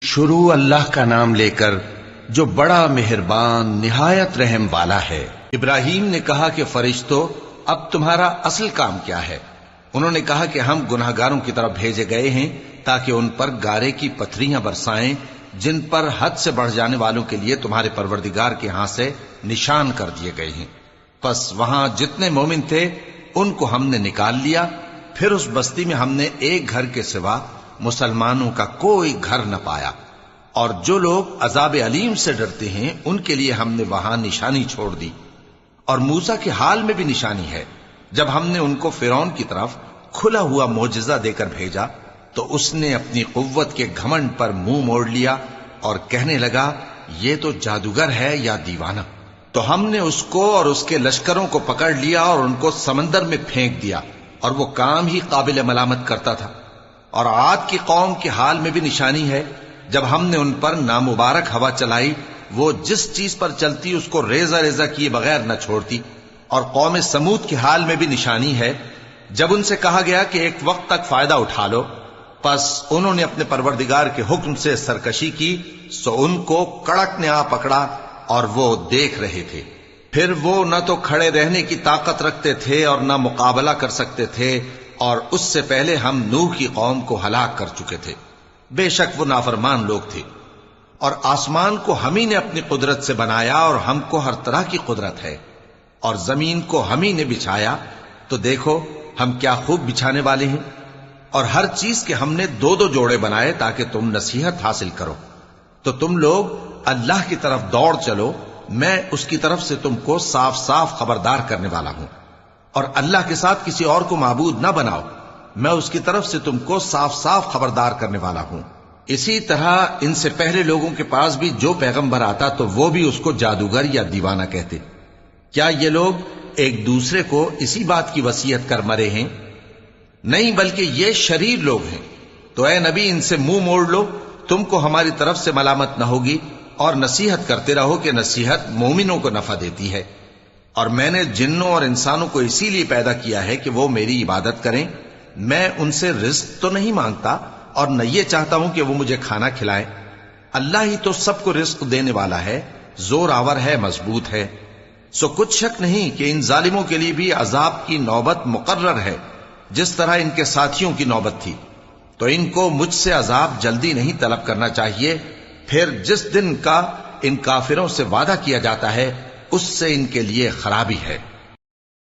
شروع اللہ کا نام لے کر جو بڑا مہربان نہایت رحم والا ہے۔ ابراہیم نے کہا کہ فرشتوں، اب تمہارا اصل کام کیا ہے؟ انہوں نے کہا کہ ہم گناہگاروں کی طرف بھیجے گئے ہیں تاکہ ان پر گارے کی پتھریاں برسائیں جن پر حد سے بڑھ جانے والوں کے لیے تمہارے پروردگار کے ہاں سے نشان کر دیے گئے ہیں۔ پس وہاں جتنے مومن تھے ان کو ہم نے نکال لیا، پھر اس بستی میں ہم نے ایک گھر کے سوا مسلمانوں کا کوئی گھر نہ پایا، اور جو لوگ عذاب علیم سے ڈرتے ہیں ان کے لیے ہم نے وہاں نشانی چھوڑ دی۔ اور موسیٰ کے حال میں بھی نشانی ہے، جب ہم نے ان کو فرعون کی طرف کھلا ہوا معجزہ دے کر بھیجا تو اس نے اپنی قوت کے گھمنڈ پر منہ موڑ لیا اور کہنے لگا یہ تو جادوگر ہے یا دیوانہ۔ تو ہم نے اس کو اور اس کے لشکروں کو پکڑ لیا اور ان کو سمندر میں پھینک دیا، اور وہ کام ہی قابل ملامت کرتا تھا۔ اور عاد کی قوم کے حال میں بھی نشانی ہے، جب ہم نے ان پر نامبارک ہوا چلائی، وہ جس چیز پر چلتی اس کو ریزہ ریزہ کیے بغیر نہ چھوڑتی۔ اور قوم سمود کے حال میں بھی نشانی ہے، جب ان سے کہا گیا کہ ایک وقت تک فائدہ اٹھا لو، پس انہوں نے اپنے پروردگار کے حکم سے سرکشی کی، سو ان کو کڑک نے آ پکڑا اور وہ دیکھ رہے تھے۔ پھر وہ نہ تو کھڑے رہنے کی طاقت رکھتے تھے اور نہ مقابلہ کر سکتے تھے، اور اس سے پہلے ہم نوح کی قوم کو ہلاک کر چکے تھے۔ بے شک وہ نافرمان لوگ تھے۔ اور آسمان کو ہم ہی نے اپنی قدرت سے بنایا، اور ہم کو ہر طرح کی قدرت ہے۔ اور زمین کو ہم ہی نے بچھایا، تو دیکھو ہم کیا خوب بچھانے والے ہیں۔ اور ہر چیز کے ہم نے دو دو جوڑے بنائے تاکہ تم نصیحت حاصل کرو۔ تو تم لوگ اللہ کی طرف دوڑ چلو، میں اس کی طرف سے تم کو صاف صاف خبردار کرنے والا ہوں۔ اور اللہ کے ساتھ کسی اور کو معبود نہ بناؤ، میں اس کی طرف سے تم کو صاف صاف خبردار کرنے والا ہوں۔ اسی طرح ان سے پہلے لوگوں کے پاس بھی جو پیغمبر آتا تو وہ بھی اس کو جادوگر یا دیوانہ کہتے۔ کیا یہ لوگ ایک دوسرے کو اسی بات کی وصیت کر مرے ہیں؟ نہیں، بلکہ یہ شریر لوگ ہیں۔ تو اے نبی ان سے منہ موڑ لو، تم کو ہماری طرف سے ملامت نہ ہوگی، اور نصیحت کرتے رہو کہ نصیحت مومنوں کو نفع دیتی ہے۔ اور میں نے جنوں اور انسانوں کو اسی لیے پیدا کیا ہے کہ وہ میری عبادت کریں۔ میں ان سے رزق تو نہیں مانگتا، اور نہ یہ چاہتا ہوں کہ وہ مجھے کھانا کھلائیں۔ اللہ ہی تو سب کو رزق دینے والا ہے، زور آور ہے، مضبوط ہے۔ سو کچھ شک نہیں کہ ان ظالموں کے لیے بھی عذاب کی نوبت مقرر ہے، جس طرح ان کے ساتھیوں کی نوبت تھی۔ تو ان کو مجھ سے عذاب جلدی نہیں طلب کرنا چاہیے، پھر جس دن کا ان کافروں سے وعدہ کیا جاتا ہے اس سے ان کے لیے خرابی ہے۔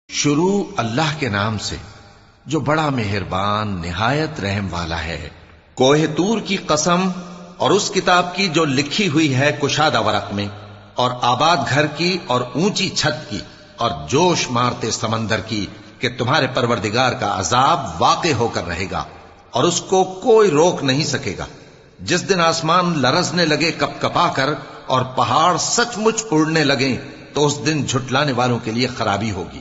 شروع اللہ کے نام سے جو بڑا مہربان نہایت رحم والا ہے۔ کوہ طور کی قسم، اور اس کتاب کی جو لکھی ہوئی ہے کشادہ ورق میں، اور آباد گھر کی، اور اونچی چھت کی، اور جوش مارتے سمندر کی، کہ تمہارے پروردگار کا عذاب واقع ہو کر رہے گا اور اس کو کوئی روک نہیں سکے گا۔ جس دن آسمان لرزنے لگے کپ کپا کر اور پہاڑ سچ مچ اڑنے لگیں، تو اس دن جھٹلانے والوں کے لیے خرابی ہوگی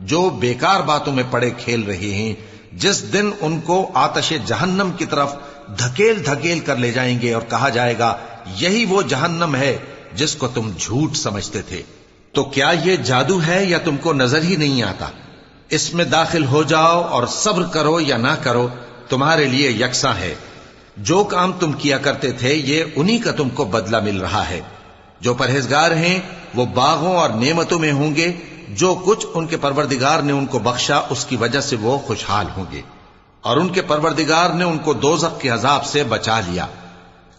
جو بیکار باتوں میں پڑے کھیل رہے ہیں۔ جس دن ان کو آتش جہنم کی طرف دھکیل دھکیل کر لے جائیں گے اور کہا جائے گا یہی وہ جہنم ہے جس کو تم جھوٹ سمجھتے تھے۔ تو کیا یہ جادو ہے یا تم کو نظر ہی نہیں آتا؟ اس میں داخل ہو جاؤ اور صبر کرو یا نہ کرو، تمہارے لیے یکساں ہے۔ جو کام تم کیا کرتے تھے یہ انہی کا تم کو بدلہ مل رہا ہے۔ جو پرہیزگار ہیں وہ باغوں اور نعمتوں میں ہوں گے، جو کچھ ان کے پروردگار نے ان کو بخشا اس کی وجہ سے وہ خوشحال ہوں گے، اور ان کے پروردگار نے ان کو دوزخ کے عذاب سے بچا لیا۔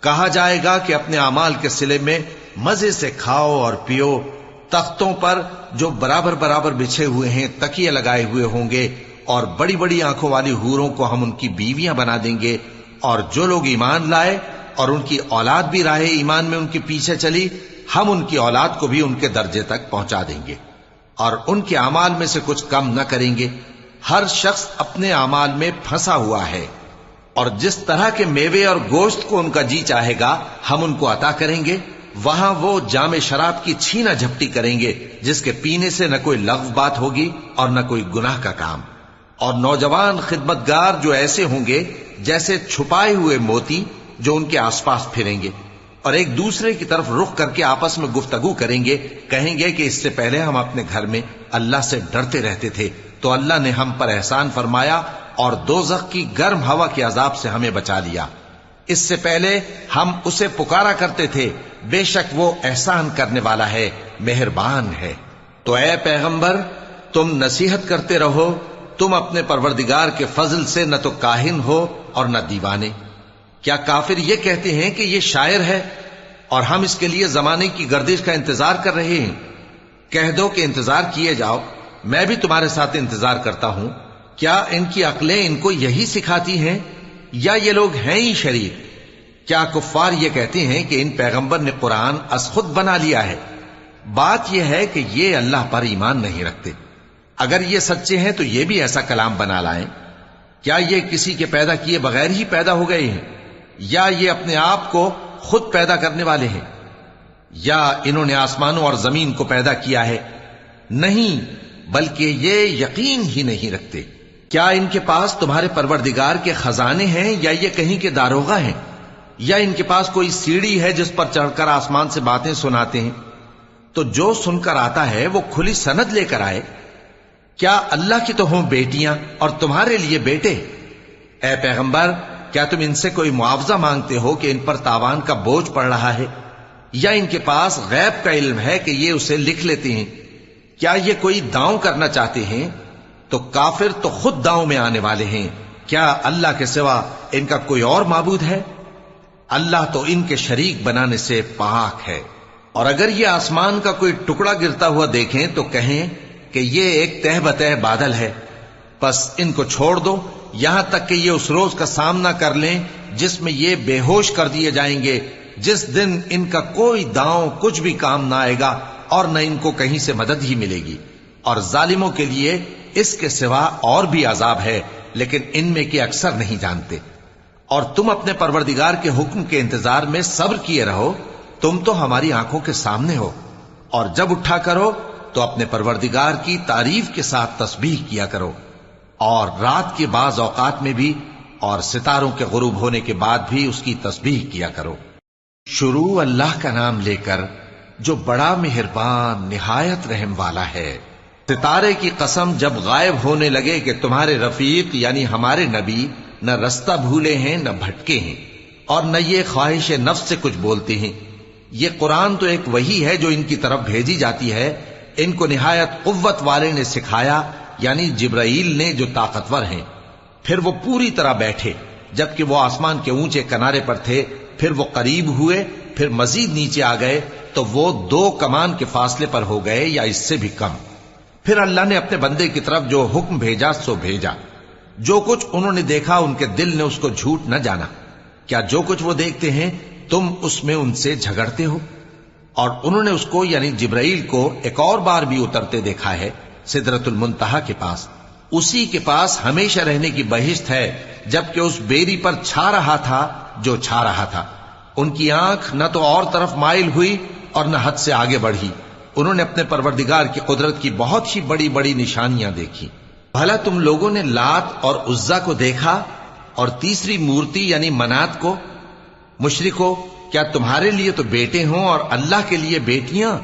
کہا جائے گا کہ اپنے اعمال کے صلے میں مزے سے کھاؤ اور پیو، تختوں پر جو برابر برابر بچھے ہوئے ہیں تکیے لگائے ہوئے ہوں گے، اور بڑی بڑی آنکھوں والی حوروں کو ہم ان کی بیویاں بنا دیں گے۔ اور جو لوگ ایمان لائے اور ان کی اولاد بھی راہ ایمان میں ان کے پیچھے چلی، ہم ان کی اولاد کو بھی ان کے درجے تک پہنچا دیں گے، اور ان کے اعمال میں سے کچھ کم نہ کریں گے۔ ہر شخص اپنے اعمال میں پھنسا ہوا ہے، اور جس طرح کے میوے اور گوشت کو ان کا جی چاہے گا ہم ان کو عطا کریں گے۔ وہاں وہ جام شراب کی چھینا جھپٹی کریں گے، جس کے پینے سے نہ کوئی لغو بات ہوگی اور نہ کوئی گناہ کا کام۔ اور نوجوان خدمتگار جو ایسے ہوں گے جیسے چھپائے ہوئے موتی، جو ان کے آس پاس پھریں گے اور ایک دوسرے کی طرف رخ کر کے آپس میں گفتگو کریں گے، کہیں گے کہ اس سے پہلے ہم اپنے گھر میں اللہ سے ڈرتے رہتے تھے، تو اللہ نے ہم پر احسان فرمایا اور دوزخ کی گرم ہوا کے عذاب سے ہمیں بچا لیا۔ اس سے پہلے ہم اسے پکارا کرتے تھے، بے شک وہ احسان کرنے والا ہے، مہربان ہے۔ تو اے پیغمبر تم نصیحت کرتے رہو، تم اپنے پروردگار کے فضل سے نہ تو کاہن ہو اور نہ دیوانے۔ کیا کافر یہ کہتے ہیں کہ یہ شاعر ہے اور ہم اس کے لیے زمانے کی گردش کا انتظار کر رہے ہیں؟ کہہ دو کہ انتظار کیے جاؤ، میں بھی تمہارے ساتھ انتظار کرتا ہوں۔ کیا ان کی عقلیں ان کو یہی سکھاتی ہیں یا یہ لوگ ہیں ہی شریک؟ کیا کفار یہ کہتے ہیں کہ ان پیغمبر نے قرآن از خود بنا لیا ہے؟ بات یہ ہے کہ یہ اللہ پر ایمان نہیں رکھتے۔ اگر یہ سچے ہیں تو یہ بھی ایسا کلام بنا لائیں۔ کیا یہ کسی کے پیدا کیے بغیر ہی پیدا ہو گئے ہیں یا یہ اپنے آپ کو خود پیدا کرنے والے ہیں؟ یا انہوں نے آسمانوں اور زمین کو پیدا کیا ہے؟ نہیں، بلکہ یہ یقین ہی نہیں رکھتے۔ کیا ان کے پاس تمہارے پروردگار کے خزانے ہیں یا یہ کہیں کے داروغہ ہیں؟ یا ان کے پاس کوئی سیڑھی ہے جس پر چڑھ کر آسمان سے باتیں سناتے ہیں؟ تو جو سن کر آتا ہے وہ کھلی سند لے کر آئے۔ کیا اللہ کی تو ہوں بیٹیاں اور تمہارے لیے بیٹے؟ اے پیغمبر کیا تم ان سے کوئی معاوضہ مانگتے ہو کہ ان پر تاوان کا بوجھ پڑ رہا ہے؟ یا ان کے پاس غیب کا علم ہے کہ یہ اسے لکھ لیتے ہیں؟ کیا یہ کوئی داؤں کرنا چاہتے ہیں؟ تو کافر تو خود داؤں میں آنے والے ہیں۔ کیا اللہ کے سوا ان کا کوئی اور معبود ہے؟ اللہ تو ان کے شریک بنانے سے پاک ہے۔ اور اگر یہ آسمان کا کوئی ٹکڑا گرتا ہوا دیکھیں تو کہیں کہ یہ ایک تہ بتہ بادل ہے، پس ان کو چھوڑ دو یہاں تک کہ یہ اس روز کا سامنا کر لیں جس میں یہ بے ہوش کر دیے جائیں گے، جس دن ان کا کوئی داؤں کچھ بھی کام نہ آئے گا اور نہ ان کو کہیں سے مدد ہی ملے گی۔ اور ظالموں کے لیے اس کے سوا اور بھی عذاب ہے، لیکن ان میں کے اکثر نہیں جانتے۔ اور تم اپنے پروردگار کے حکم کے انتظار میں صبر کیے رہو، تم تو ہماری آنکھوں کے سامنے ہو۔ اور جب اٹھا کرو تو اپنے پروردگار کی تعریف کے ساتھ تسبیح کیا کرو، اور رات کے بعض اوقات میں بھی اور ستاروں کے غروب ہونے کے بعد بھی اس کی تسبیح کیا کرو۔ شروع اللہ کا نام لے کر جو بڑا مہربان نہایت رحم والا ہے۔ ستارے کی قسم جب غائب ہونے لگے کہ تمہارے رفیق یعنی ہمارے نبی نہ رستہ بھولے ہیں نہ بھٹکے ہیں، اور نہ یہ خواہش نفس سے کچھ بولتے ہیں۔ یہ قرآن تو ایک وحی ہے جو ان کی طرف بھیجی جاتی ہے، ان کو نہایت قوت والے نے سکھایا، یعنی جبرائیل نے جو طاقتور ہیں۔ پھر وہ پوری طرح بیٹھے جبکہ وہ آسمان کے اونچے کنارے پر تھے، پھر وہ قریب ہوئے، پھر مزید نیچے آ گئے تو وہ 2 کمان کے فاصلے پر ہو گئے یا اس سے بھی کم۔ پھر اللہ نے اپنے بندے کی طرف جو حکم بھیجا سو بھیجا۔ جو کچھ انہوں نے دیکھا ان کے دل نے اس کو جھوٹ نہ جانا۔ کیا جو کچھ وہ دیکھتے ہیں تم اس میں ان سے جھگڑتے ہو؟ اور انہوں نے اس کو یعنی جبرائیل کو ایک اور بار بھی اترتے دیکھا ہے سدرۃ المنتہا کے پاس۔ اسی کے پاس ہمیشہ رہنے کی بہشت ہے، جبکہ اس بیری پر چھا رہا تھا جو چھا رہا تھا۔ ان کی آنکھ نہ تو اور طرف مائل ہوئی اور نہ حد سے آگے بڑھی۔ انہوں نے اپنے پروردگار کی قدرت کی بہت ہی بڑی بڑی نشانیاں دیکھی۔ بھلا تم لوگوں نے لات اور عزا کو دیکھا اور تیسری مورتی یعنی منات کو؟ مشرکو کیا تمہارے لیے تو بیٹے ہوں اور اللہ کے لیے بیٹیاں؟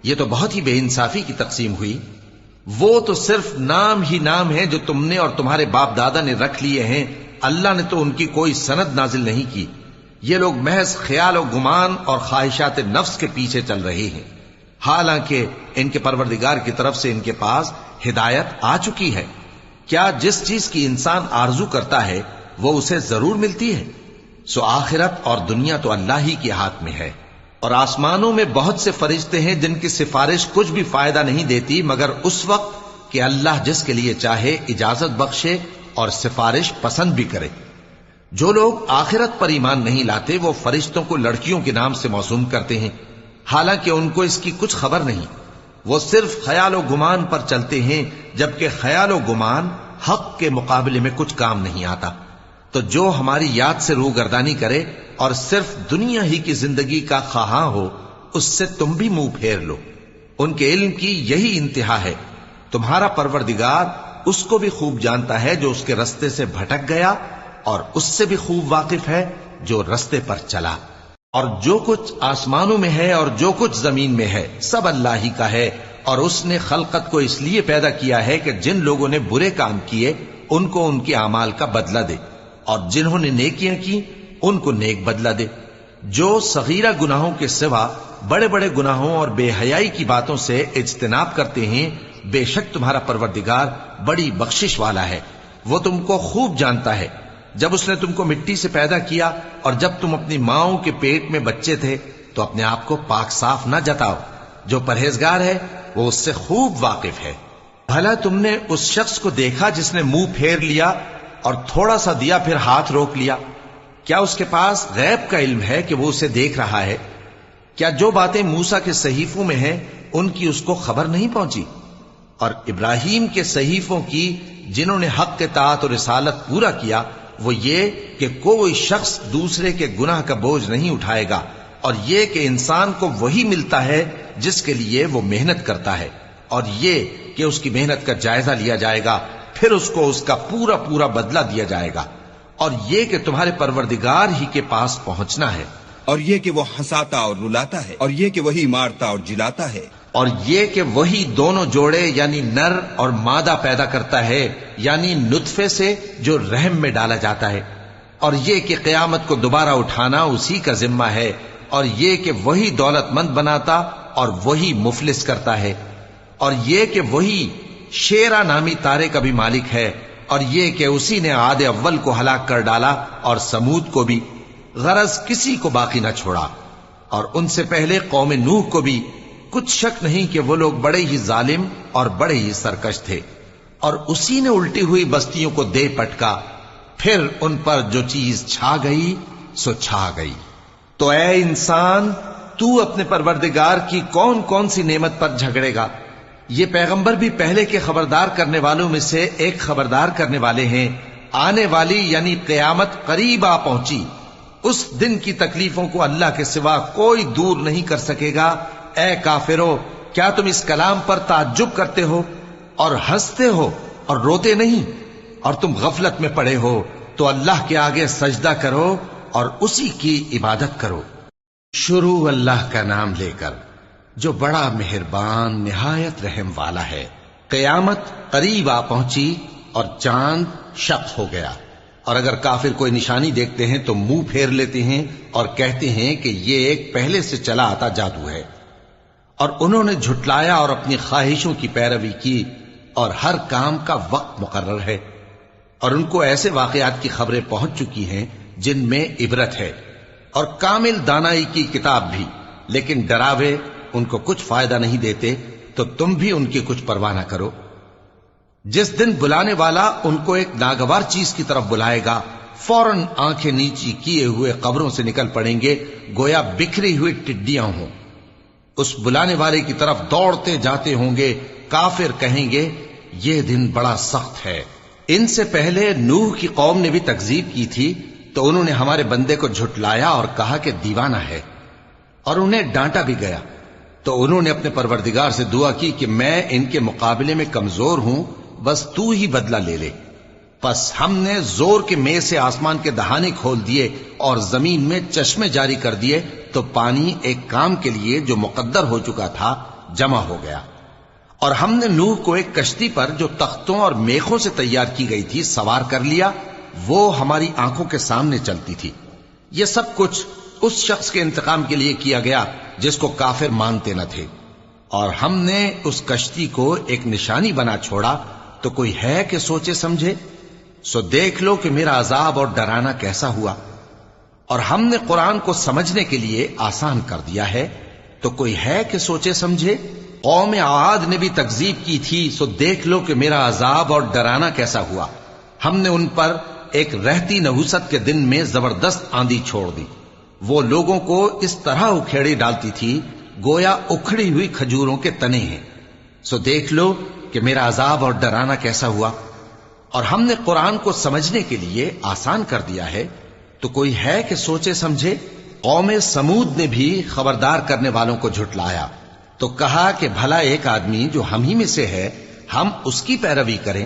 یہ تو بہت ہی بے انصافی کی تقسیم ہوئی۔ وہ تو صرف نام ہی نام ہے جو تم نے اور تمہارے باپ دادا نے رکھ لیے ہیں، اللہ نے تو ان کی کوئی سند نازل نہیں کی۔ یہ لوگ محض خیال و گمان اور خواہشات نفس کے پیچھے چل رہے ہیں، حالانکہ ان کے پروردگار کی طرف سے ان کے پاس ہدایت آ چکی ہے۔ کیا جس چیز کی انسان آرزو کرتا ہے وہ اسے ضرور ملتی ہے؟ سو آخرت اور دنیا تو اللہ ہی کے ہاتھ میں ہے۔ اور آسمانوں میں بہت سے فرشتے ہیں جن کی سفارش کچھ بھی فائدہ نہیں دیتی مگر اس وقت کہ اللہ جس کے لیے چاہے اجازت بخشے اور سفارش پسند بھی کرے۔ جو لوگ آخرت پر ایمان نہیں لاتے وہ فرشتوں کو لڑکیوں کے نام سے موسوم کرتے ہیں، حالانکہ ان کو اس کی کچھ خبر نہیں۔ وہ صرف خیال و گمان پر چلتے ہیں، جبکہ خیال و گمان حق کے مقابلے میں کچھ کام نہیں آتا۔ تو جو ہماری یاد سے روگردانی کرے اور صرف دنیا ہی کی زندگی کا خواہاں ہو، اس سے تم بھی منہ پھیر لو۔ ان کے علم کی یہی انتہا ہے۔ تمہارا پروردگار اس کو بھی خوب جانتا ہے جو اس کے رستے سے بھٹک گیا، اور اس سے بھی خوب واقف ہے جو رستے پر چلا۔ اور جو کچھ آسمانوں میں ہے اور جو کچھ زمین میں ہے سب اللہ ہی کا ہے، اور اس نے خلقت کو اس لیے پیدا کیا ہے کہ جن لوگوں نے برے کام کیے ان کو ان کے اعمال کا بدلہ دے، اور جنہوں نے نیکیاں کی ان کو نیک بدلہ دے۔ جو صغیرہ گناہوں کے سوا بڑے بڑے گناہوں اور بے حیائی کی باتوں سے اجتناب کرتے ہیں، بے شک تمہارا پروردگار بڑی بخشش والا ہے، وہ تم کو خوب جانتا ہے۔ جب اس نے تم کو مٹی سے پیدا کیا اور جب تم اپنی ماؤں کے پیٹ میں بچے تھے تو اپنے آپ کو پاک صاف نہ جتاؤ، جو پرہیزگار ہے وہ اس سے خوب واقف ہے۔ بھلا تم نے اس شخص کو دیکھا جس نے منہ پھیر لیا اور تھوڑا سا دیا پھر ہاتھ روک لیا؟ کیا اس کے پاس غیب کا علم ہے کہ وہ اسے دیکھ رہا ہے؟ کیا جو باتیں موسیٰ کے صحیفوں میں ہیں ان کی اس کو خبر نہیں پہنچی؟ اور ابراہیم کے صحیفوں کی جنہوں نے حق اطاعت اور رسالت پورا کیا، وہ یہ کہ کوئی شخص دوسرے کے گناہ کا بوجھ نہیں اٹھائے گا، اور یہ کہ انسان کو وہی ملتا ہے جس کے لیے وہ محنت کرتا ہے، اور یہ کہ اس کی محنت کا جائزہ لیا جائے گا، پھر اس کو اس کا پورا پورا بدلہ دیا جائے گا، اور یہ کہ تمہارے پروردگار ہی کے پاس پہنچنا ہے، اور یہ کہ وہ ہنساتا اور رلاتا ہے، اور یہ کہ وہی مارتا اور جلاتا ہے، اور یہ کہ وہی دونوں جوڑے یعنی نر اور مادہ پیدا کرتا ہے، یعنی نطفے سے جو رحم میں ڈالا جاتا ہے، اور یہ کہ قیامت کو دوبارہ اٹھانا اسی کا ذمہ ہے، اور یہ کہ وہی دولت مند بناتا اور وہی مفلس کرتا ہے، اور یہ کہ وہی شیرا نامی تارے کا بھی مالک ہے، اور یہ کہ اسی نے عاد اول کو ہلاک کر ڈالا اور سمود کو بھی، غرض کسی کو باقی نہ چھوڑا، اور ان سے پہلے قوم نوح کو بھی۔ کچھ شک نہیں کہ وہ لوگ بڑے ہی ظالم اور بڑے ہی سرکش تھے، اور اسی نے الٹی ہوئی بستیوں کو دے پٹکا، پھر ان پر جو چیز چھا گئی سو چھا گئی۔ تو اے انسان، تو اپنے پروردگار کی کون کون سی نعمت پر جھگڑے گا؟ یہ پیغمبر بھی پہلے کے خبردار کرنے والوں میں سے ایک خبردار کرنے والے ہیں، آنے والی یعنی قیامت قریب آ پہنچی، اس دن کی تکلیفوں کو اللہ کے سوا کوئی دور نہیں کر سکے گا۔ اے کافرو، کیا تم اس کلام پر تعجب کرتے ہو اور ہنستے ہو اور روتے نہیں؟ اور تم غفلت میں پڑے ہو تو اللہ کے آگے سجدہ کرو اور اسی کی عبادت کرو۔ شروع اللہ کا نام لے کر جو بڑا مہربان نہایت رحم والا ہے۔ قیامت قریب آ پہنچی اور چاند شق ہو گیا، اور اگر کافر کوئی نشانی دیکھتے ہیں تو منہ پھیر لیتے ہیں اور کہتے ہیں کہ یہ ایک پہلے سے چلا آتا جادو ہے، اور انہوں نے جھٹلایا اور اپنی خواہشوں کی پیروی کی، اور ہر کام کا وقت مقرر ہے، اور ان کو ایسے واقعات کی خبریں پہنچ چکی ہیں جن میں عبرت ہے، اور کامل دانائی کی کتاب بھی، لیکن ڈراوے ان کو کچھ فائدہ نہیں دیتے، تو تم بھی ان کی کچھ پرواہ نہ کرو۔ جس دن بلانے والا ان کو ایک ناگوار چیز کی طرف بلائے گا، فوراً آنکھیں نیچی کیے ہوئے قبروں سے نکل پڑیں گے گویا بکھری ہوئی ٹڈیاں ہوں۔ اس بلانے والے کی طرف دوڑتے جاتے ہوں گے، کافر کہیں گے یہ دن بڑا سخت ہے۔ ان سے پہلے نوح کی قوم نے بھی تکذیب کی تھی، تو انہوں نے ہمارے بندے کو جھٹلایا اور کہا کہ دیوانہ ہے، اور انہیں ڈانٹا بھی گیا، تو انہوں نے اپنے پروردگار سے دعا کی کہ میں ان کے مقابلے میں کمزور ہوں، بس تو ہی بدلہ لے لے۔ پس ہم نے زور کے میں سے آسمان کے دہانے کھول دیے اور زمین میں چشمے جاری کر دیے، تو پانی ایک کام کے لیے جو مقدر ہو چکا تھا جمع ہو گیا۔ اور ہم نے نوح کو ایک کشتی پر جو تختوں اور میخوں سے تیار کی گئی تھی سوار کر لیا، وہ ہماری آنکھوں کے سامنے چلتی تھی۔ یہ سب کچھ اس شخص کے انتقام کے لیے کیا گیا جس کو کافر مانتے نہ تھے، اور ہم نے اس کشتی کو ایک نشانی بنا چھوڑا، تو کوئی ہے کہ سوچے سمجھے؟ سو دیکھ لو کہ میرا عذاب اور ڈرانا کیسا ہوا۔ اور ہم نے قرآن کو سمجھنے کے لیے آسان کر دیا ہے، تو کوئی ہے کہ سوچے سمجھے؟ قوم عاد نے بھی تکذیب کی تھی، سو دیکھ لو کہ میرا عذاب اور ڈرانا کیسا ہوا۔ ہم نے ان پر ایک رہتی نحوست کے دن میں زبردست آندھی چھوڑ دی، وہ لوگوں کو اس طرح اکھیڑے ڈالتی تھی گویا اکھڑی ہوئی کھجوروں کے تنے ہیں۔ سو دیکھ لو کہ میرا عذاب اور ڈرانا کیسا ہوا۔ اور ہم نے قرآن کو سمجھنے کے لیے آسان کر دیا ہے، تو کوئی ہے کہ سوچے سمجھے؟ قوم سمود نے بھی خبردار کرنے والوں کو جھٹلایا، تو کہا کہ بھلا ایک آدمی جو ہم ہی میں سے ہے، ہم اس کی پیروی کریں،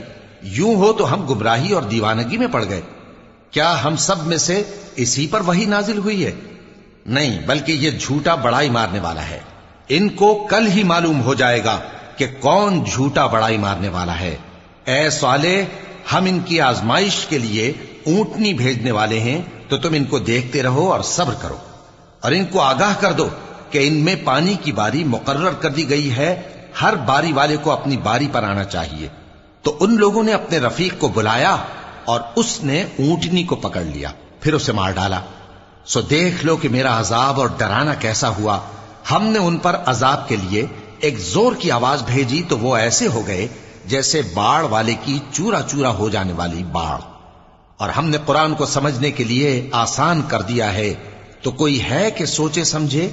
یوں ہو تو ہم گمراہی اور دیوانگی میں پڑ گئے۔ کیا ہم سب میں سے اسی پر وحی نازل ہوئی ہے؟ نہیں، بلکہ یہ جھوٹا بڑائی مارنے والا ہے۔ ان کو کل ہی معلوم ہو جائے گا کہ کون جھوٹا بڑائی مارنے والا ہے۔ اے صالح، ہم ان کی آزمائش کے لیے اونٹنی بھیجنے والے ہیں، تو تم ان کو دیکھتے رہو اور صبر کرو، اور ان کو آگاہ کر دو کہ ان میں پانی کی باری مقرر کر دی گئی ہے، ہر باری والے کو اپنی باری پر آنا چاہیے۔ تو ان لوگوں نے اپنے رفیق کو بلایا اور اس نے اونٹنی کو پکڑ لیا، پھر اسے مار ڈالا۔ سو دیکھ لو کہ میرا عذاب اور ڈرانا کیسا ہوا۔ ہم نے ان پر عذاب کے لیے ایک زور کی آواز بھیجی تو وہ ایسے ہو گئے جیسے باڑ والے کی چورا چورا ہو جانے والی باڑ۔ اور ہم نے قرآن کو سمجھنے کے لیے آسان کر دیا ہے، تو کوئی ہے کہ سوچے سمجھے؟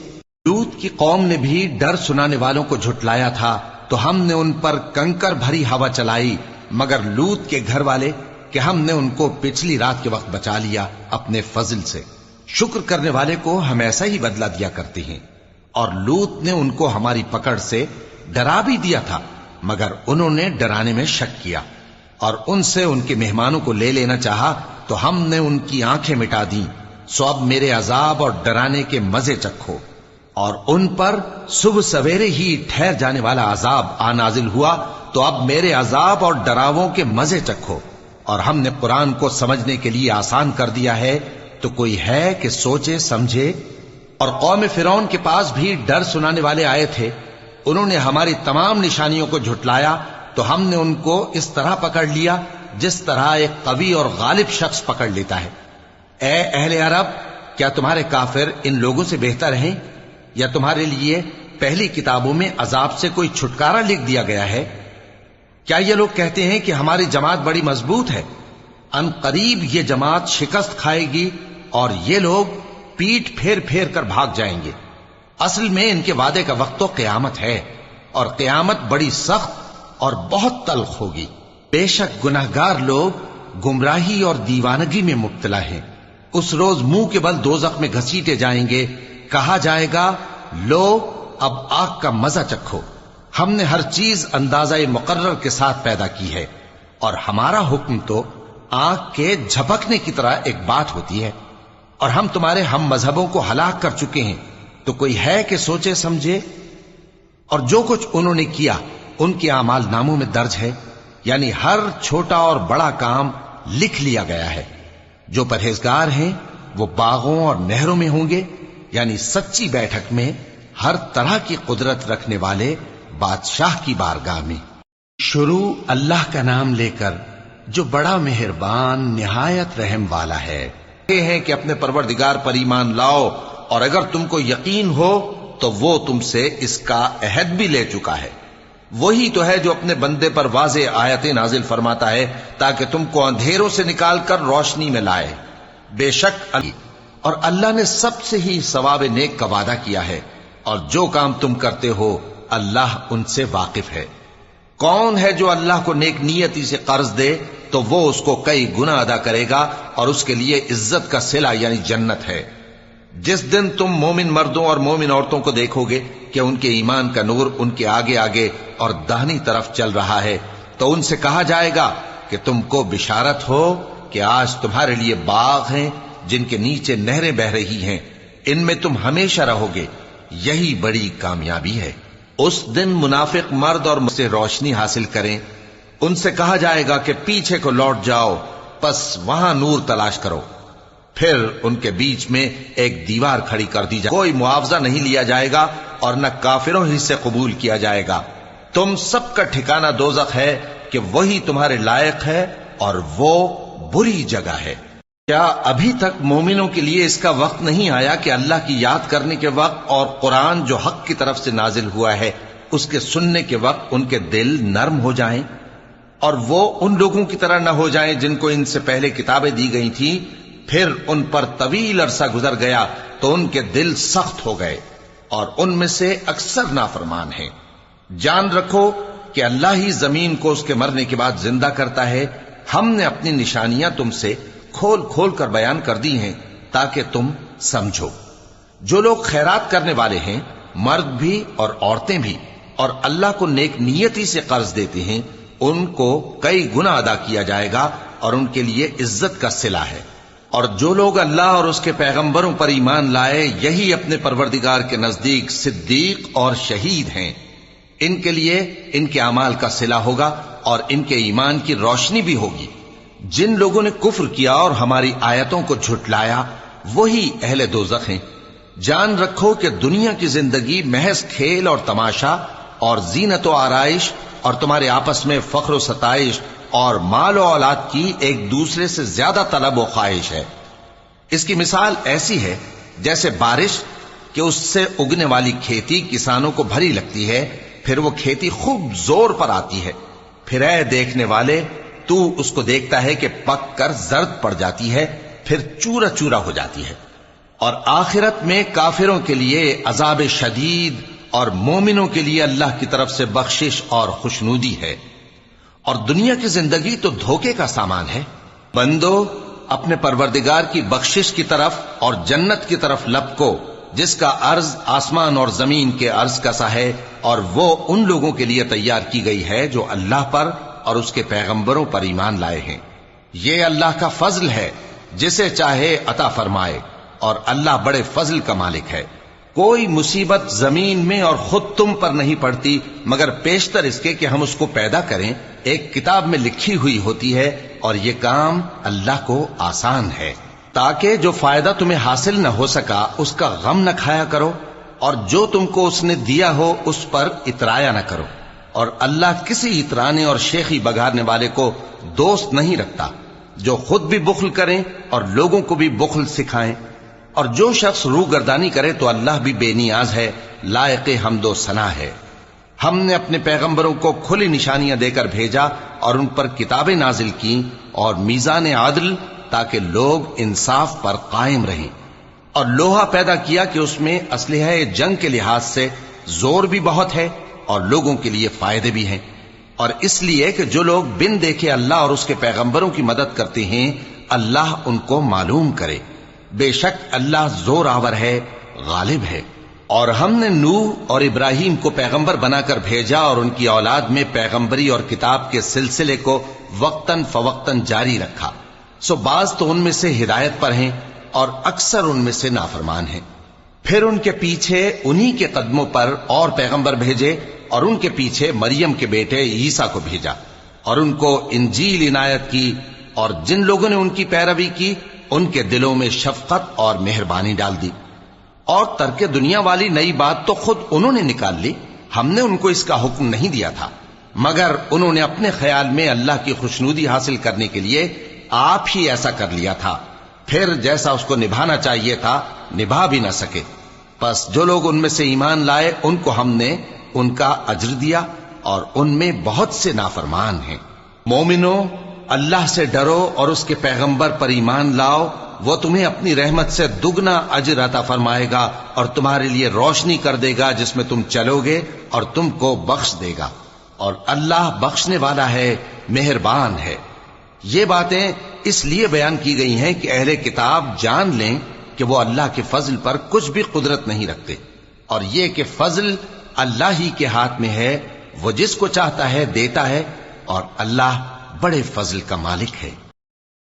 لوط کی قوم نے بھی ڈر سنانے والوں کو جھٹلایا تھا، تو ہم نے ان پر کنکر بھری ہوا چلائی، مگر لوط کے گھر والے کہ ہم نے ان کو پچھلی رات کے وقت بچا لیا اپنے فضل سے۔ شکر کرنے والے کو ہم ایسا ہی بدلہ دیا کرتے ہیں۔ اور لوط نے ان کو ہماری پکڑ سے ڈرا بھی دیا تھا، مگر انہوں نے ڈرانے میں شک کیا، اور ان سے ان کے مہمانوں کو لے لینا چاہا تو ہم نے ان کی آنکھیں مٹا دیں۔ سو اب میرے عذاب اور ڈرانے کے مزے چکھو۔ اور ان پر صبح سویرے ہی ٹھہر جانے والا عذاب آ نازل ہوا، تو اب میرے عذاب اور ڈراووں کے مزے چکھو۔ اور ہم نے قرآن کو سمجھنے کے لیے آسان کر دیا ہے، تو کوئی ہے کہ سوچے سمجھے؟ اور قوم فرعون کے پاس بھی ڈر سنانے والے آئے تھے، انہوں نے ہماری تمام نشانیوں کو جھٹلایا، تو ہم نے ان کو اس طرح پکڑ لیا جس طرح ایک قوی اور غالب شخص پکڑ لیتا ہے۔ اے اہل عرب، کیا تمہارے کافر ان لوگوں سے بہتر ہیں؟ یا تمہارے لیے پہلی کتابوں میں عذاب سے کوئی چھٹکارا لکھ دیا گیا ہے؟ کیا یہ لوگ کہتے ہیں کہ ہماری جماعت بڑی مضبوط ہے؟ ان قریب یہ جماعت شکست کھائے گی اور یہ لوگ پیٹ پھیر پھیر کر بھاگ جائیں گے۔ اصل میں ان کے وعدے کا وقت تو قیامت ہے، اور قیامت بڑی سخت اور بہت تلخ ہوگی۔ بے شک گناہگار لوگ گمراہی اور دیوانگی میں مبتلا ہیں۔ اس روز منہ کے بل دوزخ میں گھسیٹے جائیں گے، کہا جائے گا لو اب آگ کا مزہ چکھو۔ ہم نے ہر چیز اندازہ مقرر کے ساتھ پیدا کی ہے، اور ہمارا حکم تو آگ کے جھپکنے کی طرح ایک بات ہوتی ہے۔ اور ہم تمہارے ہم مذہبوں کو ہلاک کر چکے ہیں، تو کوئی ہے کہ سوچے سمجھے؟ اور جو کچھ انہوں نے کیا ان کے اعمال ناموں میں درج ہے، یعنی ہر چھوٹا اور بڑا کام لکھ لیا گیا ہے۔ جو پرہیزگار ہیں وہ باغوں اور نہروں میں ہوں گے، یعنی سچی بیٹھک میں، ہر طرح کی قدرت رکھنے والے بادشاہ کی بارگاہ میں۔ شروع اللہ کا نام لے کر جو بڑا مہربان نہایت رحم والا ہے۔ یہ ہے کہ اپنے پروردگار پر ایمان لاؤ، اور اگر تم کو یقین ہو تو وہ تم سے اس کا عہد بھی لے چکا ہے۔ وہی تو ہے جو اپنے بندے پر واضح آیتیں نازل فرماتا ہے تاکہ تم کو اندھیروں سے نکال کر روشنی میں لائے۔ بے شک اور اللہ نے سب سے ہی ثواب نیک کا وعدہ کیا ہے، اور جو کام تم کرتے ہو اللہ ان سے واقف ہے۔ کون ہے جو اللہ کو نیک نیتی سے قرض دے تو وہ اس کو کئی گنا ادا کرے گا، اور اس کے لیے عزت کا صلہ یعنی جنت ہے۔ جس دن تم مومن مردوں اور مومن عورتوں کو دیکھو گے کہ ان کے ایمان کا نور ان کے آگے آگے اور داہنی طرف چل رہا ہے، تو ان سے کہا جائے گا کہ تم کو بشارت ہو کہ آج تمہارے لیے باغ ہیں جن کے نیچے نہریں بہ رہی ہیں، ان میں تم ہمیشہ رہو گے، یہی بڑی کامیابی ہے۔ اس دن منافق مرد اور مجھ سے روشنی حاصل کریں، ان سے کہا جائے گا کہ پیچھے کو لوٹ جاؤ، پس وہاں نور تلاش کرو۔ پھر ان کے بیچ میں ایک دیوار کھڑی کر دی جائے، کوئی معاوضہ نہیں لیا جائے گا اور نہ کافروں ہی سے قبول کیا جائے گا۔ تم سب کا ٹھکانہ دوزخ ہے کہ وہی تمہارے لائق ہے، اور وہ بری جگہ ہے۔ کیا ابھی تک مومنوں کے لیے اس کا وقت نہیں آیا کہ اللہ کی یاد کرنے کے وقت اور قرآن جو حق کی طرف سے نازل ہوا ہے اس کے سننے کے وقت ان کے دل نرم ہو جائیں، اور وہ ان لوگوں کی طرح نہ ہو جائیں جن کو ان سے پہلے کتابیں دی گئی تھیں، پھر ان پر طویل عرصہ گزر گیا تو ان کے دل سخت ہو گئے، اور ان میں سے اکثر نافرمان ہیں۔ جان رکھو کہ اللہ ہی زمین کو اس کے مرنے کے بعد زندہ کرتا ہے۔ ہم نے اپنی نشانیاں تم سے کھول کھول کر بیان کر دی ہیں تاکہ تم سمجھو۔ جو لوگ خیرات کرنے والے ہیں، مرد بھی اور عورتیں بھی، اور اللہ کو نیک نیتی سے قرض دیتے ہیں، ان کو کئی گنا ادا کیا جائے گا اور ان کے لیے عزت کا صلہ ہے۔ اور جو لوگ اللہ اور اس کے پیغمبروں پر ایمان لائے، یہی اپنے پروردگار کے نزدیک صدیق اور شہید ہیں۔ ان کے لیے ان کے اعمال کا صلہ ہوگا اور ان کے ایمان کی روشنی بھی ہوگی۔ جن لوگوں نے کفر کیا اور ہماری آیتوں کو جھٹلایا وہی اہل دوزخ ہیں۔ جان رکھو کہ دنیا کی زندگی محض کھیل اور تماشا اور زینت و آرائش اور تمہارے آپس میں فخر و ستائش اور مال و اولاد کی ایک دوسرے سے زیادہ طلب و خواہش ہے۔ اس کی مثال ایسی ہے جیسے بارش کہ اس سے اگنے والی کھیتی کسانوں کو بھری لگتی ہے، پھر وہ کھیتی خوب زور پر آتی ہے، پھر اے دیکھنے والے تو اس کو دیکھتا ہے کہ پک کر زرد پڑ جاتی ہے، پھر چورا چورا ہو جاتی ہے۔ اور آخرت میں کافروں کے لیے عذاب شدید اور مومنوں کے لیے اللہ کی طرف سے بخشش اور خوشنودی ہے۔ اور دنیا کی زندگی تو دھوکے کا سامان ہے۔ بندو اپنے پروردگار کی بخشش کی طرف اور جنت کی طرف لپکو جس کا عرض آسمان اور زمین کے عرض کا سا ہے، اور وہ ان لوگوں کے لیے تیار کی گئی ہے جو اللہ پر اور اس کے پیغمبروں پر ایمان لائے ہیں۔ یہ اللہ کا فضل ہے، جسے چاہے عطا فرمائے، اور اللہ بڑے فضل کا مالک ہے۔ کوئی مصیبت زمین میں اور خود تم پر نہیں پڑتی مگر پیشتر اس کے کہ ہم اس کو پیدا کریں، ایک کتاب میں لکھی ہوئی ہوتی ہے، اور یہ کام اللہ کو آسان ہے۔ تاکہ جو فائدہ تمہیں حاصل نہ ہو سکا اس کا غم نہ کھایا کرو، اور جو تم کو اس نے دیا ہو اس پر اترایا نہ کرو۔ اور اللہ کسی اترانے اور شیخی بگاڑنے والے کو دوست نہیں رکھتا، جو خود بھی بخل کریں اور لوگوں کو بھی بخل سکھائیں۔ اور جو شخص روگردانی کرے تو اللہ بھی بے نیاز ہے، لائق حمد و ثنا ہے۔ ہم نے اپنے پیغمبروں کو کھلی نشانیاں دے کر بھیجا اور ان پر کتابیں نازل کی اور میزان عدل، تاکہ لوگ انصاف پر قائم رہیں۔ اور لوہا پیدا کیا کہ اس میں اسلحہ جنگ کے لحاظ سے زور بھی بہت ہے اور لوگوں کے لیے فائدے بھی ہیں، اور اس لیے کہ جو لوگ بن دیکھے اللہ اور اس کے پیغمبروں کی مدد کرتے ہیں اللہ ان کو معلوم کرے۔ بے شک اللہ زور آور ہے، غالب ہے۔ اور ہم نے نوح اور ابراہیم کو پیغمبر بنا کر بھیجا اور ان کی اولاد میں پیغمبری اور کتاب کے سلسلے کو وقتاً فوقتاً جاری رکھا، سو بعض تو ان میں سے ہدایت پر ہیں اور اکثر ان میں سے نافرمان ہیں۔ پھر ان کے پیچھے انہی کے قدموں پر اور پیغمبر بھیجے، اور ان کے پیچھے مریم کے بیٹے عیسیٰ کو بھیجا، اور ان کو انجیل عنایت کی، اور جن لوگوں نے ان کی پیروی کی ان کے دلوں میں شفقت اور مہربانی ڈال دی۔ اور ترک دنیا والی نئی بات تو خود انہوں نے نکال لی، ہم نے ان کو اس کا حکم نہیں دیا تھا، مگر انہوں نے اپنے خیال میں اللہ کی خوشنودی حاصل کرنے کے لیے آپ ہی ایسا کر لیا تھا، پھر جیسا اس کو نبھانا چاہیے تھا نبھا بھی نہ سکے۔ پس جو لوگ ان میں سے ایمان لائے ان کو ہم نے ان کا اجر دیا، اور ان میں بہت سے نافرمان ہیں۔ مومنو اللہ سے ڈرو اور اس کے پیغمبر پر ایمان لاؤ، وہ تمہیں اپنی رحمت سے دگنا اجر عطا فرمائے گا اور تمہارے لیے روشنی کر دے گا جس میں تم چلو گے، اور تم کو بخش دے گا، اور اللہ بخشنے والا ہے، مہربان ہے۔ یہ باتیں اس لیے بیان کی گئی ہیں کہ اہل کتاب جان لیں کہ وہ اللہ کے فضل پر کچھ بھی قدرت نہیں رکھتے، اور یہ کہ فضل اللہ ہی کے ہاتھ میں ہے، وہ جس کو چاہتا ہے دیتا ہے، اور اللہ بڑے فضل کا مالک ہے۔